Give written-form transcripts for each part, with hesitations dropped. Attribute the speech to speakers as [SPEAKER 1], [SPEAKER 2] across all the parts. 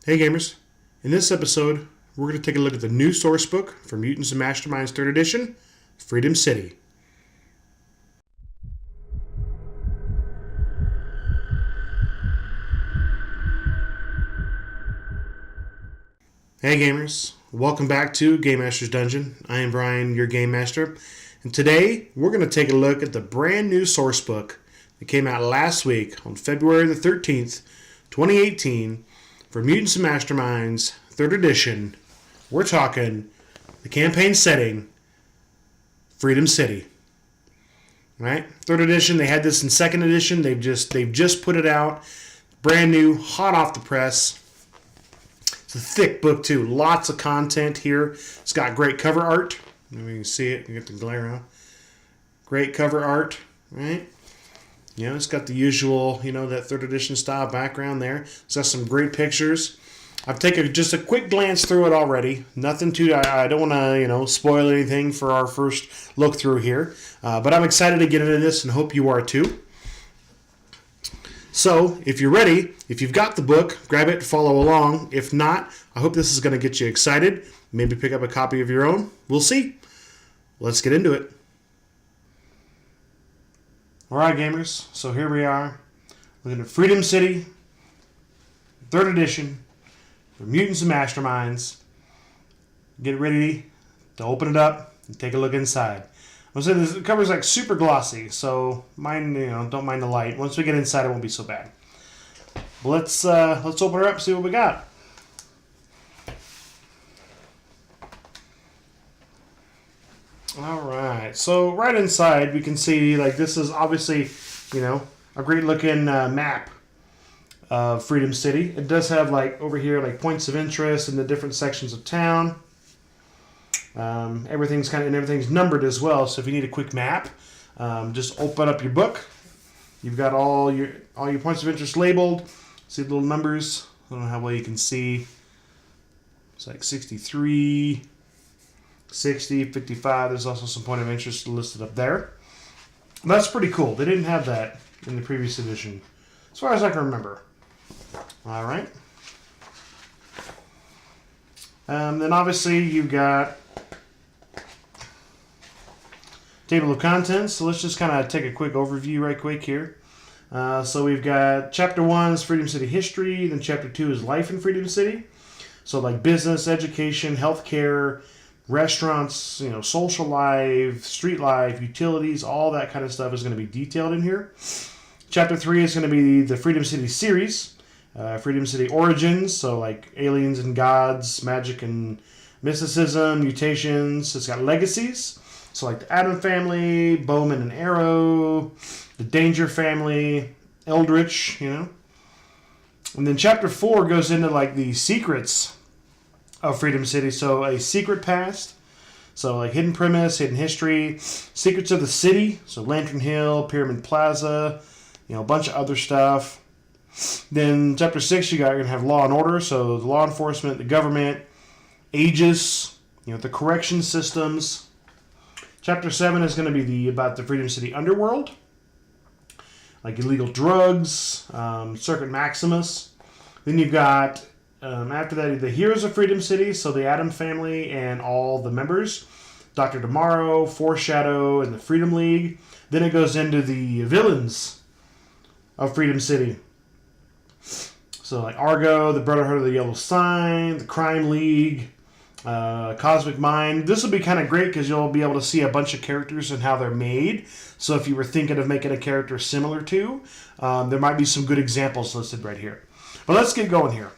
[SPEAKER 1] Hey gamers, in this episode we're going to take a look at the new source book for Mutants and Masterminds 3rd edition, Freedom City. Hey gamers, welcome back to Game Master's Dungeon. I am Brian, your Game Master, and today we're going to take a look at the brand new source book that came out last week on February the 13th, 2018 for Mutants and Masterminds 3rd edition. We're talking the campaign setting, Freedom City. Right? 3rd edition, they had this in 2nd edition. They've just put it out. Brand new, hot off the press. It's a thick book too. Lots of content here. It's got great cover art. Maybe you can see it. You get the glare on. Great cover art, right? You know, it's got the usual, that 3rd edition style background there. It's got some great pictures. I've taken just a quick glance through it already. Nothing too, I don't want to, spoil anything for our first look through here. But I'm excited to get into this and hope you are too. So, if you're ready, if you've got the book, grab it, follow along. If not, I hope this is going to get you excited. Maybe pick up a copy of your own. We'll see. Let's get into it. Alright gamers, so here we are, looking at Freedom City, 3rd edition, for Mutants and Masterminds. Get ready to open it up and take a look inside. I'll say this, the cover's like super glossy, so don't mind the light. Once we get inside, it won't be so bad. But let's open her up and see what we got. Alright, so right inside we can see, this is obviously, a great looking map of Freedom City. It does have, over here, points of interest in the different sections of town. Everything's numbered as well, so if you need a quick map, just open up your book. You've got all your points of interest labeled. See the little numbers? I don't know how well you can see. It's like 63... 60, 55, there's also some point of interest listed up there. That's pretty cool. They didn't have that in the previous edition, as far as I can remember. Alright. Then obviously you've got table of contents, so let's just kind of take a quick overview right quick here. So we've got Chapter 1 is Freedom City History, then Chapter 2 is Life in Freedom City. So business, education, healthcare, restaurants, social life, street life, utilities, all that kind of stuff is going to be detailed in here. Chapter 3 is going to be the Freedom City series, Freedom City Origins, so aliens and gods, magic and mysticism, mutations. It's got legacies, so the Atom family, Bowman and Arrow, the Danger family, Eldritch, And then Chapter 4 goes into the secrets of Freedom City, so a secret past, so hidden premise, hidden history, secrets of the city, so Lantern Hill, Pyramid Plaza, a bunch of other stuff. Then Chapter 6, you're going to have law and order, so the law enforcement, the government, Aegis, the correction systems. Chapter 7 is going to be about the Freedom City underworld, illegal drugs, Circuit Maximus. Then you've got after that, the Heroes of Freedom City, so the Atom family and all the members, Dr. Tomorrow, Foreshadow, and the Freedom League. Then it goes into the villains of Freedom City. So Argo, the Brotherhood of the Yellow Sign, the Crime League, Cosmic Mind. This will be kind of great because you'll be able to see a bunch of characters and how they're made. So if you were thinking of making a character similar to, there might be some good examples listed right here. But let's get going here.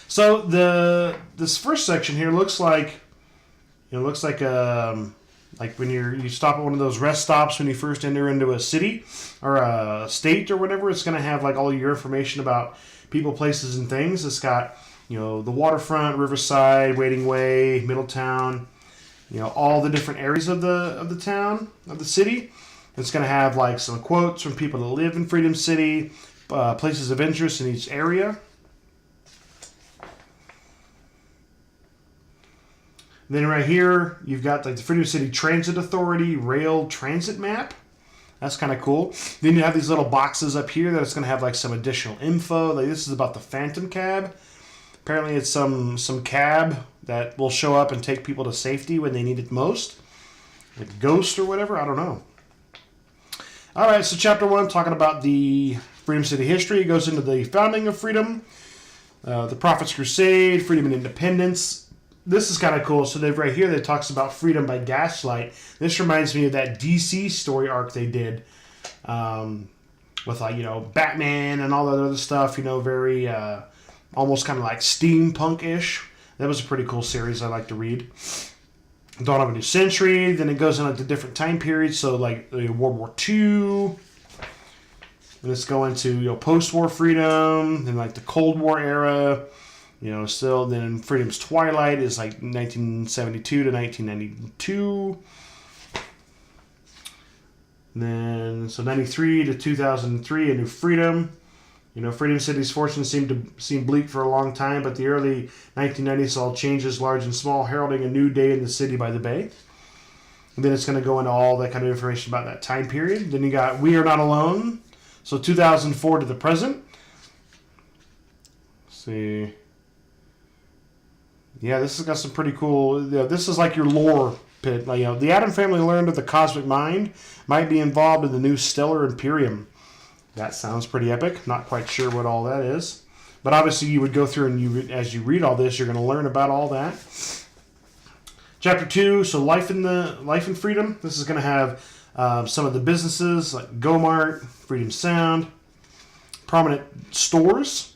[SPEAKER 1] So this first section here looks like when you stop at one of those rest stops when you first enter into a city or a state or whatever. It's going to have all your information about people, places, and things. It's got the waterfront, Riverside, Waiting Way, Middletown, all the different areas of the town, of the city. It's going to have some quotes from people that live in Freedom City, places of interest in each area. Then right here, you've got the Freedom City Transit Authority rail transit map. That's kind of cool. Then you have these little boxes up here that's going to have some additional info. This is about the Phantom Cab. Apparently it's some cab that will show up and take people to safety when they need it most. Like a ghost or whatever, I don't know. All right, so chapter 1, talking about the Freedom City history. It goes into the founding of Freedom, the Prophet's Crusade, Freedom and Independence. This is kind of cool. So they've right here that talks about freedom by gaslight. This reminds me of that DC story arc they did with, like, Batman and all that other stuff. Very almost kind of like steampunk-ish. That was a pretty cool series I like to read. Dawn of a New Century. Then it goes into the different time periods. So like World War II. And it's going to post-war freedom. Then like the Cold War era. Still then Freedom's Twilight is like 1972 to 1992. Then so 93 to 2003, a new Freedom. Freedom City's fortunes seemed bleak for a long time, but the early 1990s saw changes, large and small, heralding a new day in the city by the bay. And then it's going to go into all that kind of information about that time period. Then you got We Are Not Alone, so 2004 to the present. Let's see. Yeah, this has got some pretty cool. This is like your lore pit. The Atom family learned that the cosmic mind might be involved in the new stellar Imperium. That sounds pretty epic. Not quite sure what all that is. But obviously you would go through and as you read all this, you're going to learn about all that. Chapter 2, so Life and Freedom. This is going to have some of the businesses like Go-Mart, Freedom Sound, prominent stores,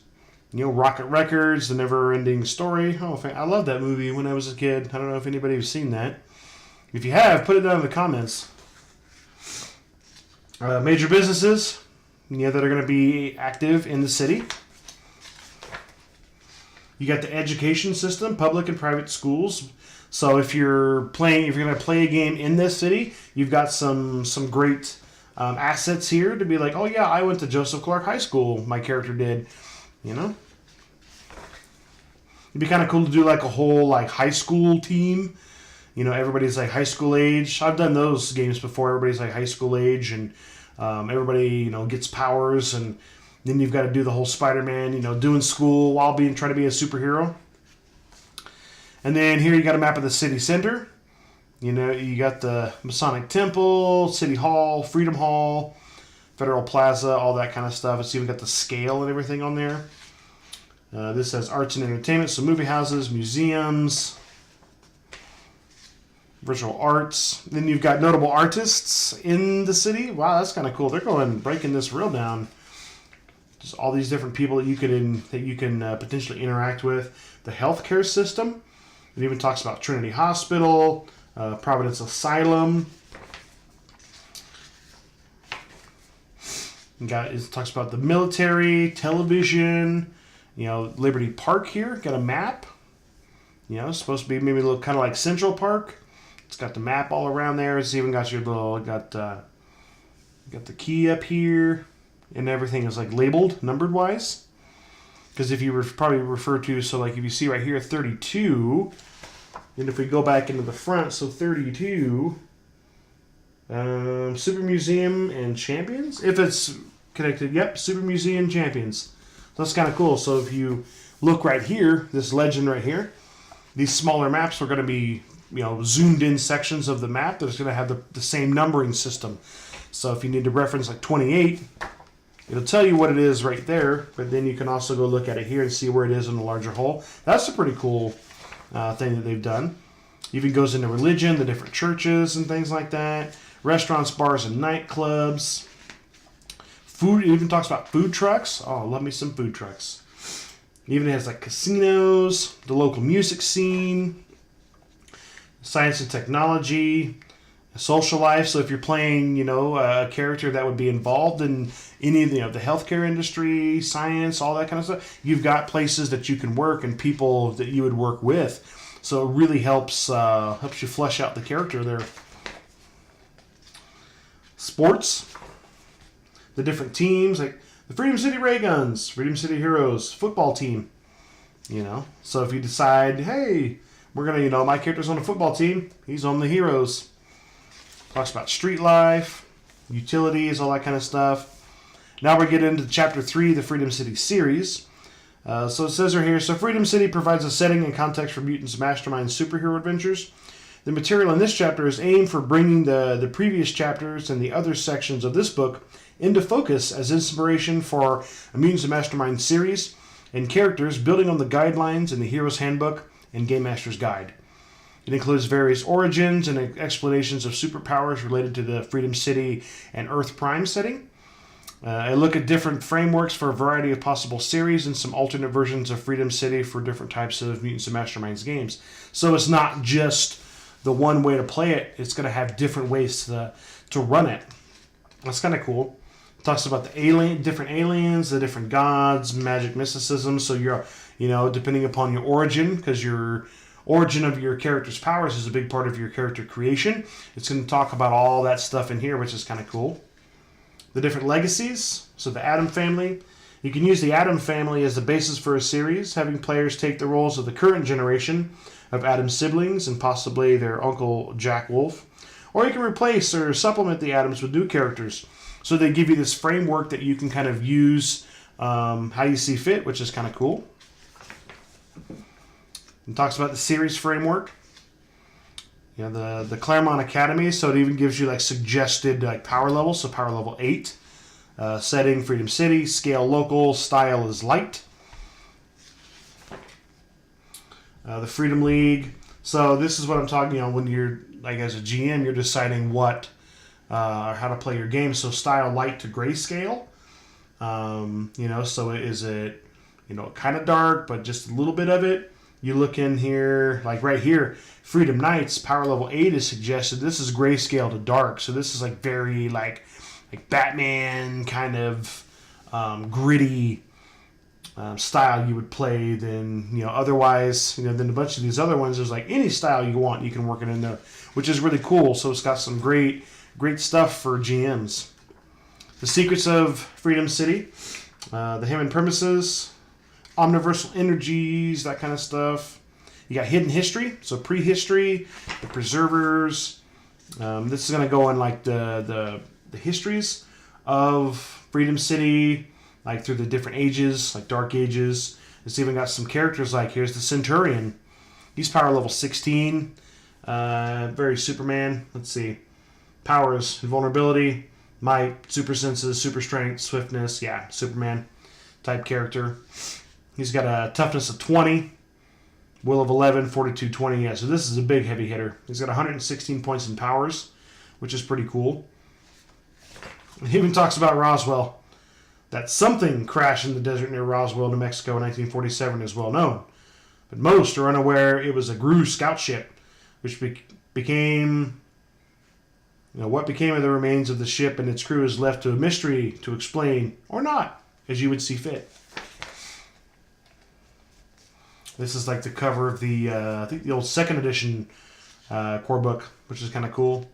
[SPEAKER 1] Rocket Records, The Never-Ending Story. Oh, I love that movie when I was a kid. I don't know if anybody has seen that. If you have, put it down in the comments. Major businesses. That are going to be active in the city. You got the education system, public and private schools. So if you're going to play a game in this city, you've got some great assets here to be like, oh yeah, I went to Joseph Clark High School. My character did, It'd be kind of cool to do like a whole like high school team. Everybody's like high school age. I've done those games before. Everybody's like high school age and. Everybody, gets powers, and then you've got to do the whole Spider-Man, doing school while trying to be a superhero. And then here you got a map of the city center. You got the Masonic Temple, City Hall, Freedom Hall, Federal Plaza, all that kind of stuff. It's even got the scale and everything on there. This has arts and entertainment, so movie houses, museums, virtual arts. Then you've got notable artists in the city. Wow, that's kind of cool. They're breaking this real down. Just all these different people that you can potentially interact with. The healthcare system. It even talks about Trinity Hospital, Providence Asylum. It talks about the military, television. Liberty Park here. Got a map. It's supposed to be maybe a little kind of like Central Park. It's got the map all around there. It's even got your got the key up here, and everything is like labeled numbered wise. Because if you probably refer to, so like if you see right here 32, and if we go back into the front, so 32, Super Museum and Champions. If it's connected, yep, Super Museum Champions. So that's kind of cool. So if you look right here, this legend right here, these smaller maps are going to be zoomed in sections of the map that's going to have the same numbering system. So if you need to reference like 28, it'll tell you what it is right there, but then you can also go look at it here and see where it is in the larger whole. That's a pretty cool thing that they've done. Even goes into religion, the different churches and things like that. Restaurants, bars, and nightclubs. Food, it even talks about food trucks. Oh, love me some food trucks. It even has like casinos, the local music scene, science and technology, social life. So if you're playing, a character that would be involved in any of the healthcare industry, science, all that kind of stuff, you've got places that you can work and people that you would work with. So it really helps you flesh out the character there. Sports, the different teams, like the Freedom City Ray Guns, Freedom City Heroes, football team. So if you decide, hey, we're going to, my character's on a football team. He's on the Heroes. Talks about street life, utilities, all that kind of stuff. Now we get into Chapter 3, the Freedom City series. So it says right here, so Freedom City provides a setting and context for Mutants and Masterminds superhero adventures. The material in this chapter is aimed for bringing the previous chapters and the other sections of this book into focus as inspiration for a Mutants and Masterminds series and characters, building on the guidelines in the Hero's Handbook and Game Master's Guide. It includes various origins and explanations of superpowers related to the Freedom City and Earth Prime setting. I look at different frameworks for a variety of possible series and some alternate versions of Freedom City for different types of Mutants and Masterminds games. So it's not just the one way to play it. It's going to have different ways to run it. That's kind of cool. It talks about the different aliens, the different gods, magic, mysticism. So you're, depending upon your origin, because your origin of your character's powers is a big part of your character creation. It's going to talk about all that stuff in here, which is kind of cool. The different legacies, so the Atom family. You can use the Atom family as the basis for a series, having players take the roles of the current generation of Atom's siblings and possibly their uncle Jack Wolf. Or you can replace or supplement the Atoms with new characters. So they give you this framework that you can kind of use how you see fit, which is kind of cool. It talks about the series framework. The Claremont Academy, so it even gives you like suggested power levels, so power level 8. Setting, Freedom City. Scale, local. Style is light. The Freedom League. So this is what I'm talking about when you're, like as a GM, you're deciding what, or how to play your game. So style, light to grayscale. So is it, kind of dark, but just a little bit of it. You look in here, like right here, Freedom Knights, power level 8 is suggested. This is grayscale to dark. So this is like very like Batman kind of gritty style you would play than, otherwise, than a bunch of these other ones. There's like any style you want, you can work it in there, which is really cool. So it's got some great stuff for GMs. The Secrets of Freedom City, the Hammond Premises, Omniversal Energies, that kind of stuff. You got Hidden History, so prehistory, the Preservers. This is going to go in like the histories of Freedom City, like through the different ages, like Dark Ages. It's even got some characters like, here's the Centurion. He's power level 16. Very Superman. Let's see. Powers, invulnerability, might, super senses, super strength, swiftness. Yeah, Superman type character. He's got a toughness of 20, will of 11, fortitude 20. Yeah, so this is a big heavy hitter. He's got 116 points in powers, which is pretty cool. It even talks about Roswell. That something crashed in the desert near Roswell, New Mexico in 1947 is well known. But most are unaware it was a GRU scout ship, which became... what became of the remains of the ship and its crew is left to a mystery to explain, or not, as you would see fit. This is like the cover of the, I think the old 2nd edition core book, which is kind of cool.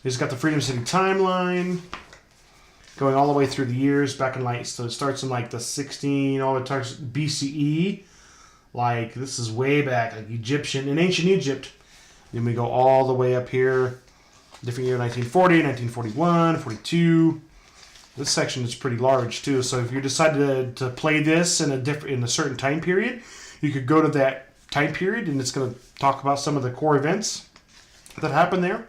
[SPEAKER 1] It's got the Freedom City timeline, going all the way through the years, back in like, so it starts in like the 16, all the starts BCE, like this is way back, like in ancient Egypt. Then we go all the way up here, different year, 1940, 1941, 42. This section is pretty large too, so if you decided to play this in a certain time period, you could go to that time period and it's going to talk about some of the core events that happened there.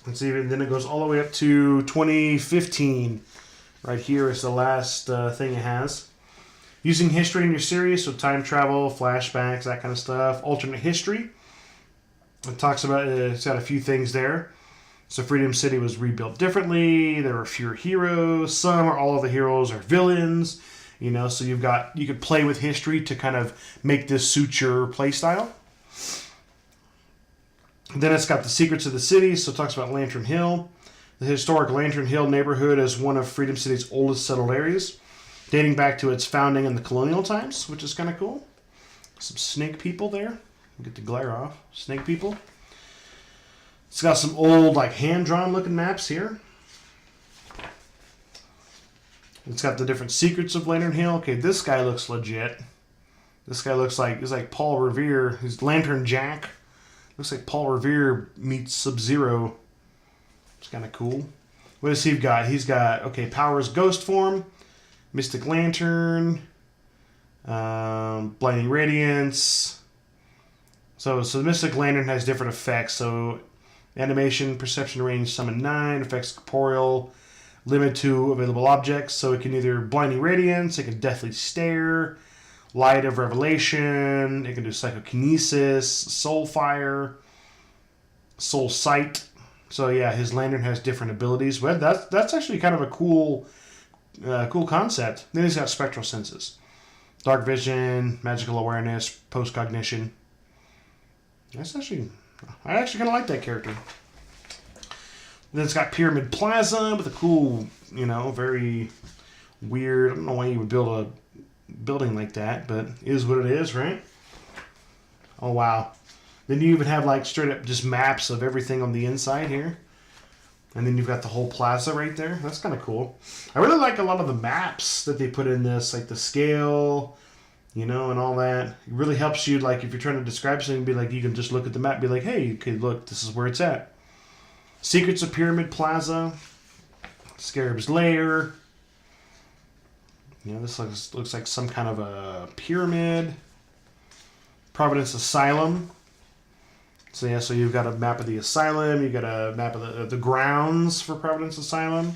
[SPEAKER 1] Let's see, and then it goes all the way up to 2015. Right here is the last thing it has. Using history in your series, so time travel, flashbacks, that kind of stuff. Alternate history. It talks about, it's got a few things there. So Freedom City was rebuilt differently. There were fewer heroes. Some or all of the heroes are villains. So you could play with history to kind of make this suit your play style. Then it's got the Secrets of the City, so it talks about Lantern Hill. The historic Lantern Hill neighborhood is one of Freedom City's oldest settled areas, dating back to its founding in the colonial times, which is kind of cool. Some snake people there. Get the glare off. Snake people. It's got some old, like, hand-drawn looking maps here. It's got the different secrets of Lantern Hill. Okay, this guy looks legit. This guy looks like, he's like Paul Revere. He's Lantern Jack. Looks like Paul Revere meets Sub-Zero. It's kind of cool. What does he got? He's got, okay, Powers Ghost Form, Mystic Lantern, Blinding Radiance. So the Mystic Lantern has different effects. So animation, perception range, summon 9, affects corporeal, limit to available objects. So it can either Blinding Radiance, it can Deathly Stare, Light of Revelation, it can do Psychokinesis, Soul Fire, Soul Sight. So yeah, his lantern has different abilities. But that's actually kind of a cool concept. Then he's got spectral senses. Dark vision, magical awareness, postcognition. I actually kind of like that character. Then it's got Pyramid Plaza with a cool, very weird. I don't know why you would build a building like that, but it is what it is, right? Oh wow. Then you even have like straight up just maps of everything on the inside here. And then you've got the whole plaza right there. That's kind of cool. I really like a lot of the maps that they put in this, like the scale, and all that. It really helps you, like, if you're trying to describe something, be like, you can just look at the map and be like, hey, okay, look, this is where it's at. Secrets of Pyramid Plaza. Scarab's Lair. This looks like some kind of a pyramid. Providence Asylum. So yeah, so you've got a map of the asylum, you've got a map of the grounds for Providence Asylum.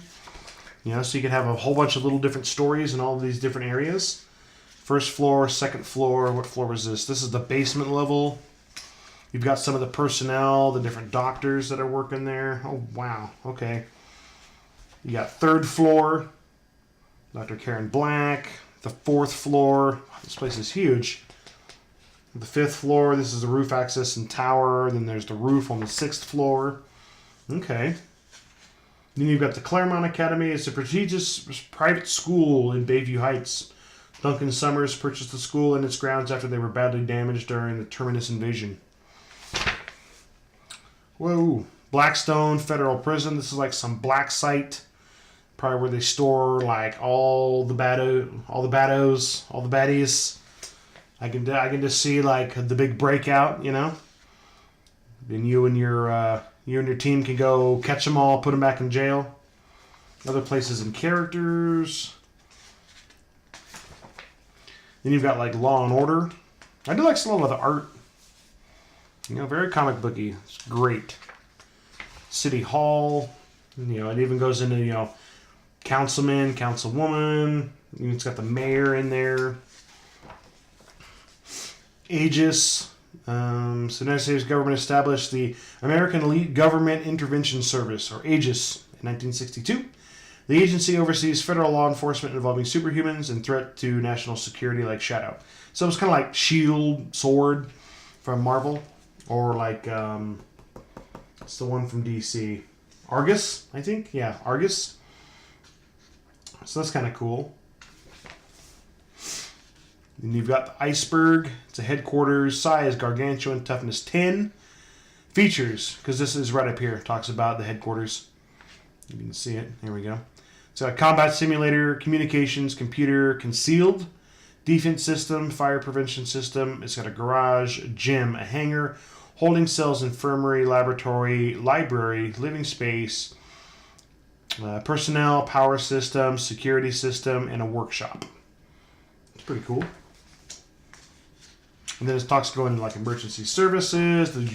[SPEAKER 1] So you can have a whole bunch of little different stories in all of these different areas. First floor, second floor, what floor was this? This is the basement level. You've got some of the personnel, the different doctors that are working there. Oh, wow, okay. You got third floor, Dr. Karen Black. The fourth floor, this place is huge. The fifth floor, this is the roof access and tower. Then there's the roof on the sixth floor. Okay. Then you've got the Claremont Academy. It's a prestigious private school in Bayview Heights. Duncan Summers purchased the school and its grounds after they were badly damaged during the Terminus invasion. Whoa. Blackstone Federal Prison. This is like some black site. Probably where they store like all the baddies. I can just see like the big breakout, Then you and your team can go catch them all, put them back in jail. Other places and characters. Then you've got like Law and Order. I do like some of the art. Very comic booky. It's great. City Hall. It even goes into councilman, councilwoman. It's got the mayor in there. Aegis. So the United States government established the American Elite Government Intervention Service, or Aegis, in 1962. The agency oversees federal law enforcement involving superhumans and threat to national security like Shadow. So it's kind of like S.H.I.E.L.D. Sword from Marvel, or like, it's the one from DC. Argus, I think? Yeah, Argus. So that's kind of cool. Then you've got the Iceberg. It's a headquarters, size gargantuan, toughness 10. Features, because this is right up here. It talks about the headquarters. You can see it. Here we go. It's a combat simulator, communications, computer, concealed, defense system, fire prevention system. It's got a garage, a gym, a hangar, holding cells, infirmary, laboratory, library, living space, personnel, power system, security system, and a workshop. It's pretty cool. And then it talks going into like emergency services, the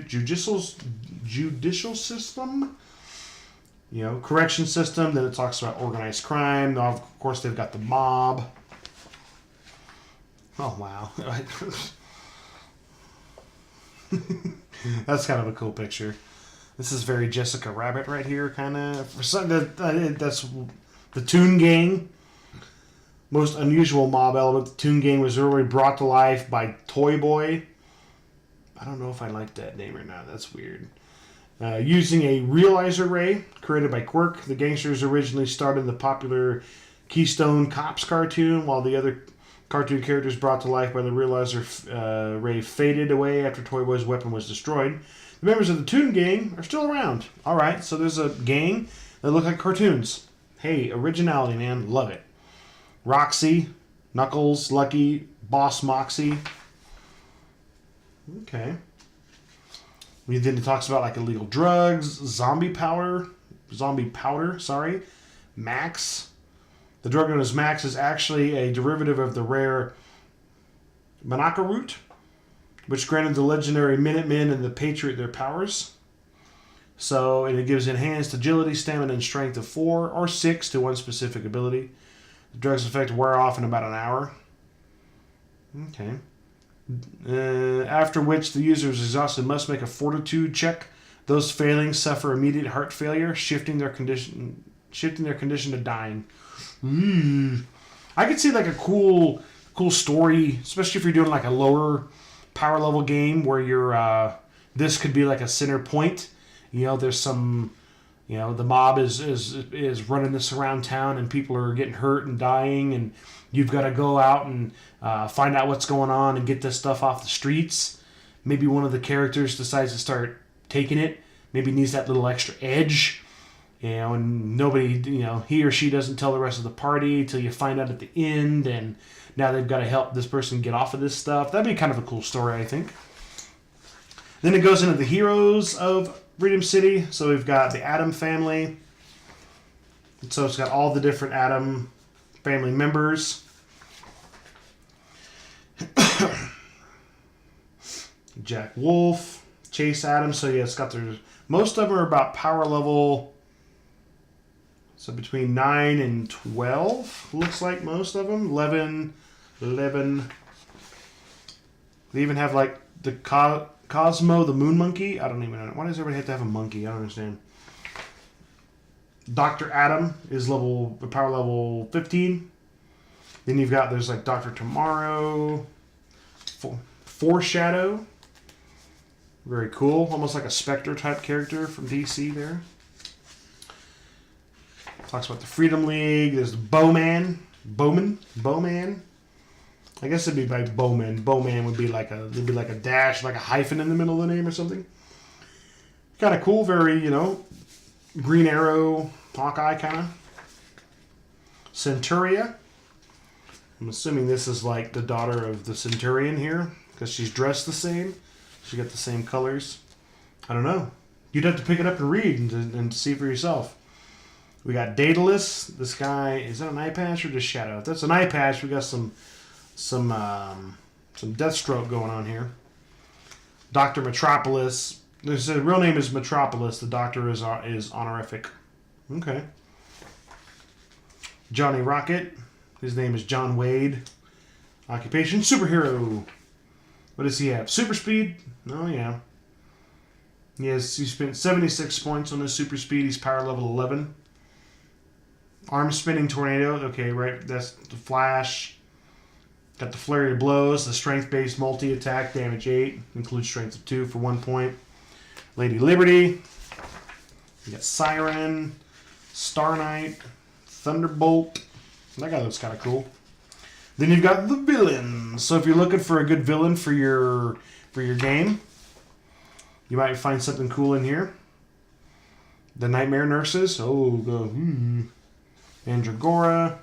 [SPEAKER 1] judicial system, correction system. Then it talks about organized crime. Now, of course, they've got the mob. Oh, wow. That's kind of a cool picture. This is very Jessica Rabbit right here, kind of. For some, that's the Toon Gang. Most unusual mob element. The Toon Gang was earlier brought to life by Toy Boy. I don't know if I like that name or not. That's weird. Using a realizer ray created by Quirk, the gangsters originally started the popular Keystone Cops cartoon, while the other cartoon characters brought to life by the realizer ray faded away after Toy Boy's weapon was destroyed. The members of the Toon Gang are still around. All right, so there's a gang that look like cartoons. Hey, originality, man. Love it. Roxy, Knuckles, Lucky, Boss Moxie. Okay. Then it talks about like illegal drugs, zombie powder, Max. The drug known as Max is actually a derivative of the rare Manaka Root, which granted the legendary Minutemen and the Patriot their powers. So it gives enhanced agility, stamina, and strength of 4 or 6 to one specific ability. The drug's effect wear off in about an hour. Okay. After which the user is exhausted must make a fortitude check. Those failing suffer immediate heart failure, shifting their condition to dying. I could see like a cool story, especially if you're doing like a lower power level game where you're this could be like a center point. You know, there's some, you know, the mob is running this around town and people are getting hurt and dying, and you've got to go out and find out what's going on and get this stuff off the streets. Maybe one of the characters decides to start taking it. Maybe needs that little extra edge. You know, and nobody, you know, he or she doesn't tell the rest of the party till you find out at the end, and now they've got to help this person get off of this stuff. That'd be kind of a cool story, I think. Then it goes into the heroes of Freedom City. So we've got the Atom family. So it's got all the different Atom family members. Jack Wolf, Chase Adams. So yeah, it's got their, most of them are about power level. So between 9 and 12, looks like most of them. 11. They even have like the Cosmo, the Moon Monkey. I don't even know. Why does everybody have to have a monkey? I don't understand. Dr. Atom is power level 15. Then you've got, there's like Dr. Tomorrow, Foreshadow. Very cool. Almost like a Spectre type character from DC there. Talks about the Freedom League. There's the Bowman. I guess it'd be like Bowman. Bowman would be like it'd be like a dash, like a hyphen in the middle of the name or something. Kind of cool. Very, you know, Green Arrow, Hawkeye kind of. Centuria. I'm assuming this is like the daughter of the Centurion here because she's dressed the same. She got the same colors. I don't know. You'd have to pick it up and read and see for yourself. We got Daedalus. This guy, is that an eye patch or just shadow? If that's an eye patch, we got some Deathstroke going on here. Dr. Metropolis. His real name is Metropolis. The doctor is honorific. Okay. Johnny Rocket. His name is John Wade. Occupation, superhero. What does he have? Super speed? Oh, yeah. He spent 76 points on his super speed. He's power level 11. Arm spinning tornado. Okay, right. That's the Flash. Got the flurry of blows. The strength-based multi-attack. Damage 8. Includes strength of 2 for 1 point. Lady Liberty. You got Siren. Star Knight. Thunderbolt. That guy looks kind of cool. Then you've got the villains. So if you're looking for a good villain for your game, you might find something cool in here. The Nightmare Nurses. Oh, Mandragora.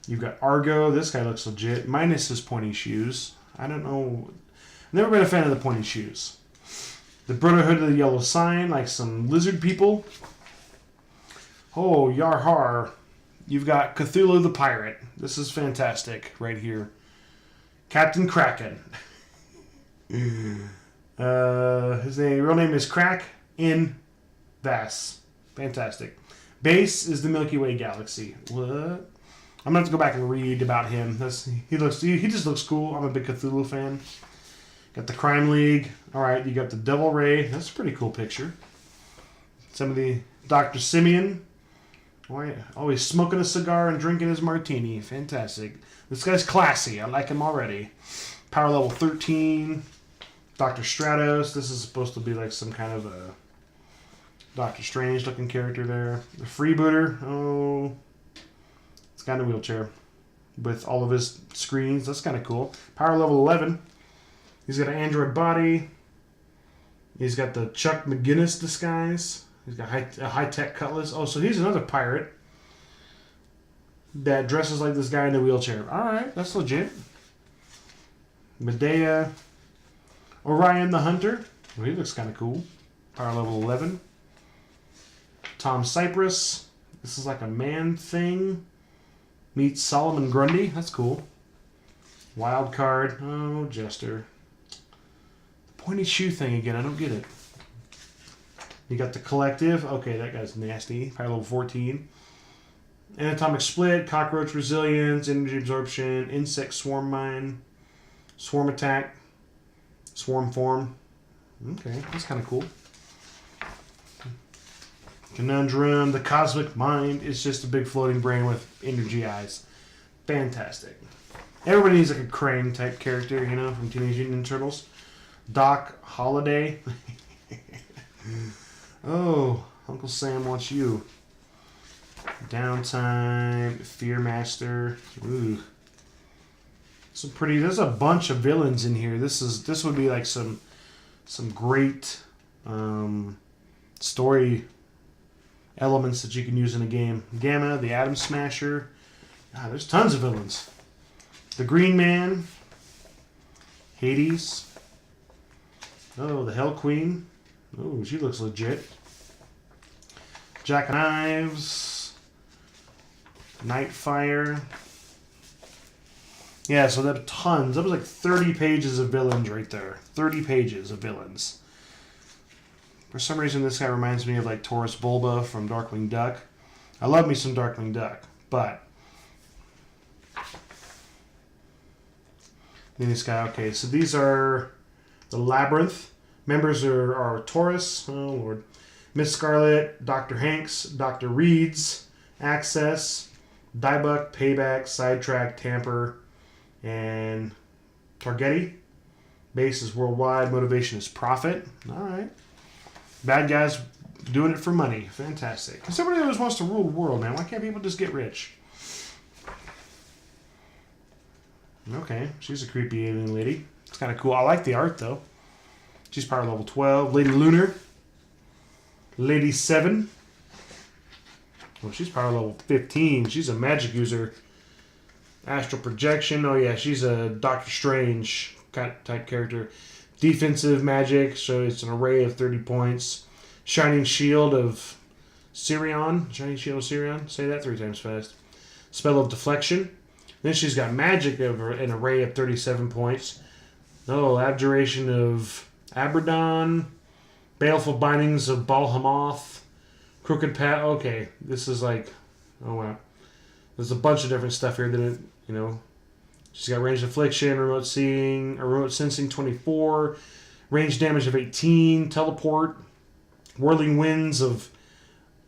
[SPEAKER 1] You've got Argo. This guy looks legit. Minus his pointy shoes. I don't know. Never been a fan of the pointy shoes. The Brotherhood of the Yellow Sign, like some lizard people. Oh, Yarhar. You've got Cthulhu the Pirate. This is fantastic right here. Captain Kraken. His real name is Crack in Bass. Fantastic. Base is the Milky Way galaxy. What? I'm gonna have to go back and read about him. He just looks cool. I'm a big Cthulhu fan. Got the Crime League. All right, you got the Devil Ray. That's a pretty cool picture. Some of the Dr. Simeon. Always smoking a cigar and drinking his martini. Fantastic. This guy's classy. I like him already. Power level 13. Dr. Stratos. This is supposed to be like some kind of a Doctor Strange looking character there. The Freebooter. Oh. It's got a wheelchair with all of his screens. That's kind of cool. Power level 11. He's got an android body. He's got the Chuck McGinnis disguise. He's got a high-tech cutlass. Oh, so he's another pirate that dresses like this guy in a wheelchair. All right, that's legit. Medea. Orion the Hunter. Well, he looks kind of cool. Power level 11. Tom Cypress. This is like a man thing. Meets Solomon Grundy. That's cool. Wild card. Oh, Jester. The pointy shoe thing again. I don't get it. You got the collective. Okay, that guy's nasty. Probably level 14. Anatomic split, cockroach resilience, energy absorption, insect swarm mine, swarm attack, swarm form. Okay, that's kind of cool. Conundrum, the cosmic mind is just a big floating brain with energy eyes. Fantastic. Everybody needs like a Crane type character, you know, from Teenage Mutant Ninja Turtles. Doc Holliday. Oh, Uncle Sam wants you. Downtime, Fearmaster. Ooh. There's a bunch of villains in here. This would be like some great story elements that you can use in a game. Gamma, the Atom Smasher. God, there's tons of villains. The Green Man. Hades. Oh, the Hell Queen. Oh, she looks legit. Jackknives. Nightfire. Yeah, so that tons. That was like 30 pages of villains right there. 30 pages of villains. For some reason, this guy reminds me of like Taurus Bulba from Darkwing Duck. I love me some Darkwing Duck, but then this guy. Okay, so these are the Labyrinth. Members are Taurus. Oh Lord, Miss Scarlet, Dr. Hanks, Dr. Reeds, Access, Diebuck, Payback, Sidetrack, Tamper, and Targetti. Base is worldwide. Motivation is profit. All right. Bad guys doing it for money. Fantastic. Because everybody always wants to rule the world, man. Why can't people just get rich? Okay. She's a creepy alien lady. It's kind of cool. I like the art, though. She's power level 12. Lady Lunar. Lady 7. Oh, she's power level 15. She's a magic user. Astral Projection. Oh, yeah. She's a Doctor Strange type character. Defensive magic, so it's an array of 30 points. Shining Shield of Sirion. Shining Shield of Sirion. Say that 3 times fast. Spell of Deflection. Then she's got magic of an array of 37 points. Oh, Abjuration of Abaddon. Baleful Bindings of Balhamoth. Crooked Path. Okay, this is like... Oh, wow. There's a bunch of different stuff here that, you know... She's got ranged affliction, remote seeing, or remote sensing 24, range damage of 18, teleport, whirling winds of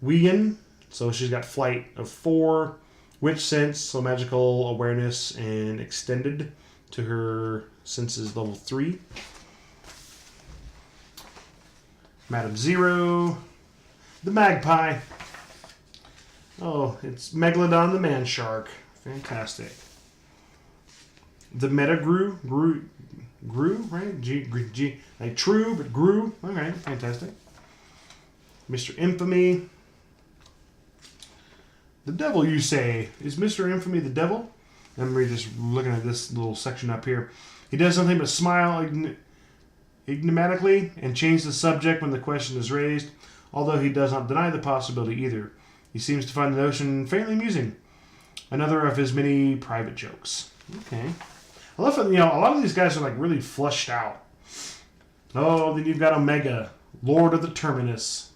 [SPEAKER 1] Wigan, so she's got flight of 4, witch sense, so magical awareness and extended to her senses level 3. Madam Zero, the Magpie. Oh, it's Megalodon the Man Shark. Fantastic. The Meta Grew, right? G, like true, but grew. Okay, fantastic. Mr. Infamy. The devil, you say? Is Mr. Infamy the devil? I'm just looking at this little section up here. He does nothing but smile enigmatically and change the subject when the question is raised, although he does not deny the possibility either. He seems to find the notion faintly amusing. Another of his many private jokes. Okay. I love it, you know, a lot of these guys are like really flushed out. Oh, then you've got Omega, Lord of the Terminus.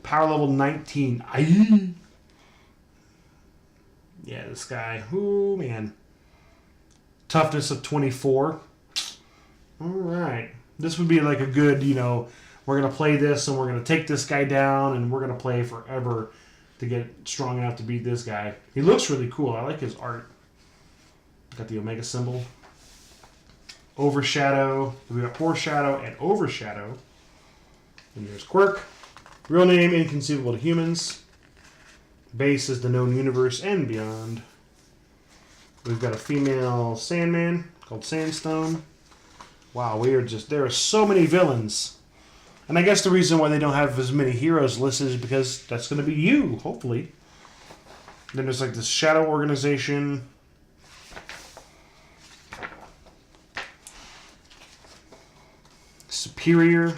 [SPEAKER 1] Power level 19. Aye. Yeah, this guy. Ooh, man. Toughness of 24. Alright. This would be like a good, you know, we're going to play this and we're going to take this guy down and we're going to play forever to get strong enough to beat this guy. He looks really cool. I like his art. Got the Omega symbol. Overshadow. We got Foreshadow and Overshadow. And there's Quirk. Real name, inconceivable to humans. Base is the known universe and beyond. We've got a female Sandman called Sandstone. Wow, there are so many villains. And I guess the reason why they don't have as many heroes listed is because that's going to be you, hopefully. Then there's like this Shadow Organization. Superior.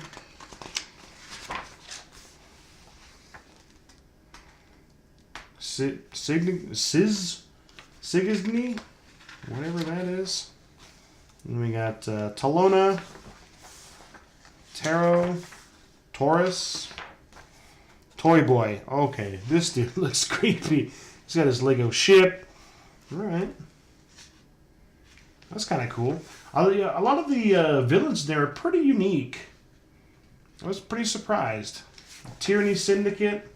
[SPEAKER 1] Sigisny? whatever that is. And we got Talona, Taro, Taurus, Toy Boy. Okay, this dude looks creepy. He's got his Lego ship. All right. That's kind of cool. A lot of the villains there are pretty unique. I was pretty surprised. Tyranny Syndicate.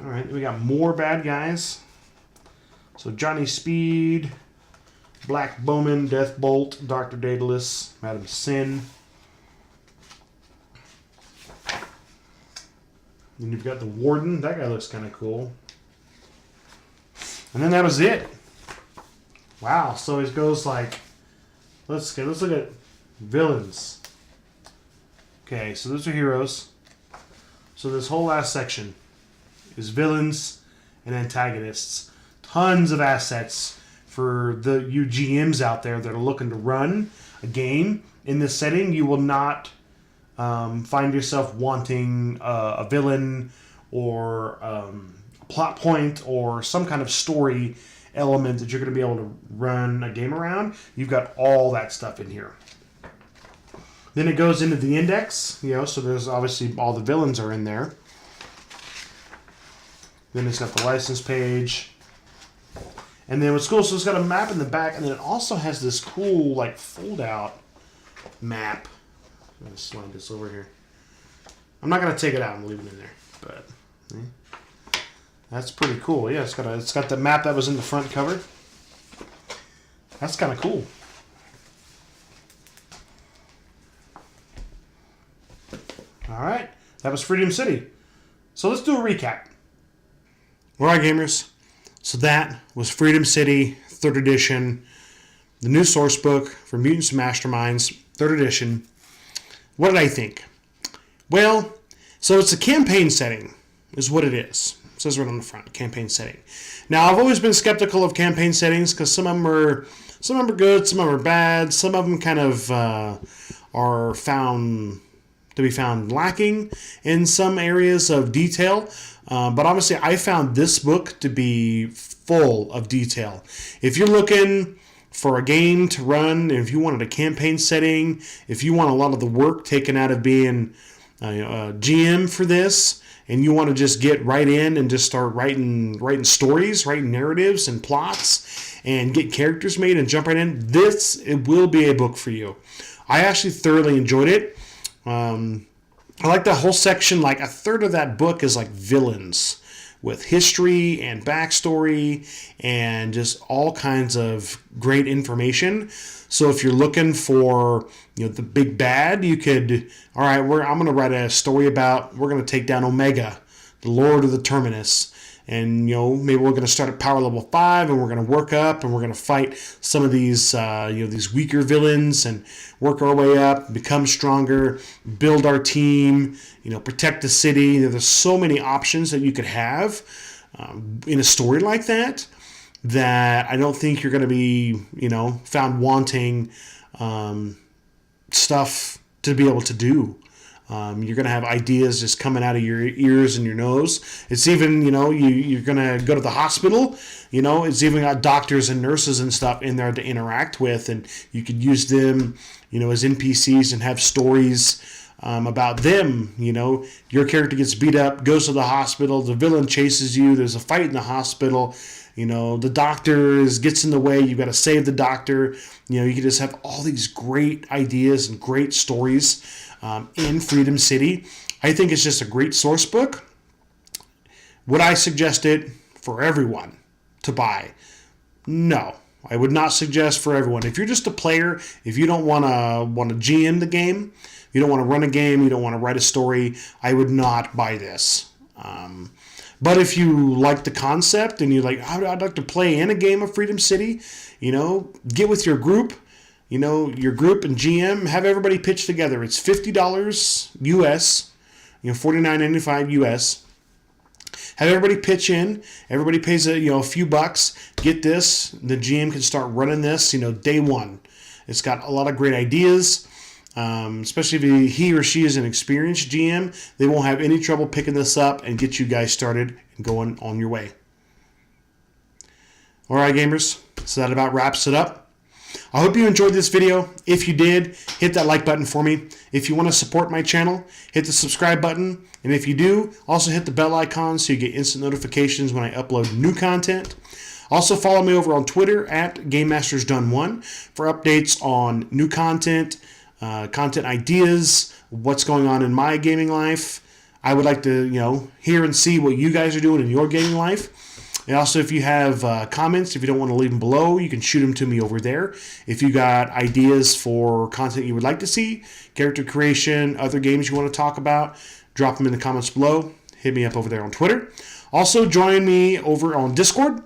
[SPEAKER 1] All right, we got more bad guys. So Johnny Speed, Black Bowman, Deathbolt, Dr. Daedalus, Madam Sin. And you've got the Warden. That guy looks kind of cool. And then that was it. Wow. So it goes like, let's look at villains. Okay, so those are heroes. So this whole last section is villains and antagonists. Tons of assets for the you GMs out there that are looking to run a game in this setting. You will not find yourself wanting a villain or a plot point or some kind of story element that you're going to be able to run a game around. You've got all that stuff in here. Then it goes into the index, so there's obviously all the villains are in there. Then it's got the license page. And then what's cool, so it's got a map in the back, and then it also has this cool, like, fold-out map. I'm going to slide this over here. I'm not going to take it out and leave it in there, but that's pretty cool. Yeah, it's got the map that was in the front cover. That's kind of cool. All right, that was Freedom City. So let's do a recap. All right, gamers. So that was Freedom City, 3rd edition, the new source book for Mutants and Masterminds, 3rd edition. What did I think? Well, so it's a campaign setting, is what it is. It says right on the front, campaign setting. Now, I've always been skeptical of campaign settings because some of them are good, some of them are bad, some of them kind of are found to be found lacking in some areas of detail. But obviously, I found this book to be full of detail. If you're looking for a game to run, if you wanted a campaign setting, if you want a lot of the work taken out of being a GM for this, and you want to just get right in and just start writing stories, writing narratives and plots, and get characters made and jump right in, it will be a book for you. I actually thoroughly enjoyed it. I like that whole section. Like a third of that book is like villains with history and backstory and just all kinds of great information. So if you're looking for the big bad, you could, all right, I'm going to write a story about, we're going to take down Omega, the Lord of the Terminus. And, maybe we're going to start at power level 5 and we're going to work up and we're going to fight some of these, these weaker villains and work our way up, become stronger, build our team, protect the city. There's so many options that you could have in a story like that I don't think you're going to be, found wanting stuff to be able to do. You're going to have ideas just coming out of your ears and your nose. It's even, you're going to go to the hospital. It's even got doctors and nurses and stuff in there to interact with. And you could use them, as NPCs and have stories about them. Your character gets beat up, goes to the hospital. The villain chases you. There's a fight in the hospital. The doctor gets in the way. You've got to save the doctor. You can just have all these great ideas and great stories in Freedom City. I think it's just a great source book. Would I suggest it for everyone to buy? No, I would not suggest for everyone. If you're just a player, if you don't want to GM the game, you don't want to run a game, you don't want to write a story, I would not buy this. But if you like the concept and you're like, I'd like to play in a game of Freedom City, get with your group. Your group and GM, have everybody pitch together. It's $50 US, $49.95 US. Have everybody pitch in. Everybody pays a few bucks. Get this. The GM can start running this, day one. It's got a lot of great ideas, especially if he or she is an experienced GM. They won't have any trouble picking this up and get you guys started and going on your way. Alright gamers, so that about wraps it up. I hope you enjoyed this video. If you did, hit that like button for me. If you want to support my channel, hit the subscribe button. And if you do, also hit the bell icon so you get instant notifications when I upload new content. Also follow me over on Twitter at GameMastersDone1 for updates on new content, content ideas, what's going on in my gaming life. I would like to, hear and see what you guys are doing in your gaming life. And also, if you have comments, if you don't want to leave them below, you can shoot them to me over there. If you got ideas for content you would like to see, character creation, other games you want to talk about, drop them in the comments below. Hit me up over there on Twitter. Also, join me over on Discord.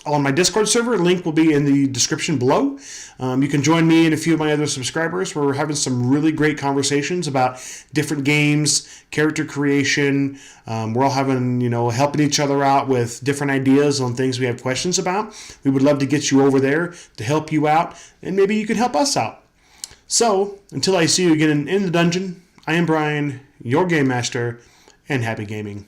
[SPEAKER 1] On my Discord server, link will be in the description below. You can join me and a few of my other subscribers where we're having some really great conversations about different games, character creation. We're all having, helping each other out with different ideas on things we have questions about. We would love to get you over there to help you out, and maybe you can help us out. So, until I see you again in the dungeon, I am Brian, your Game Master, and happy gaming.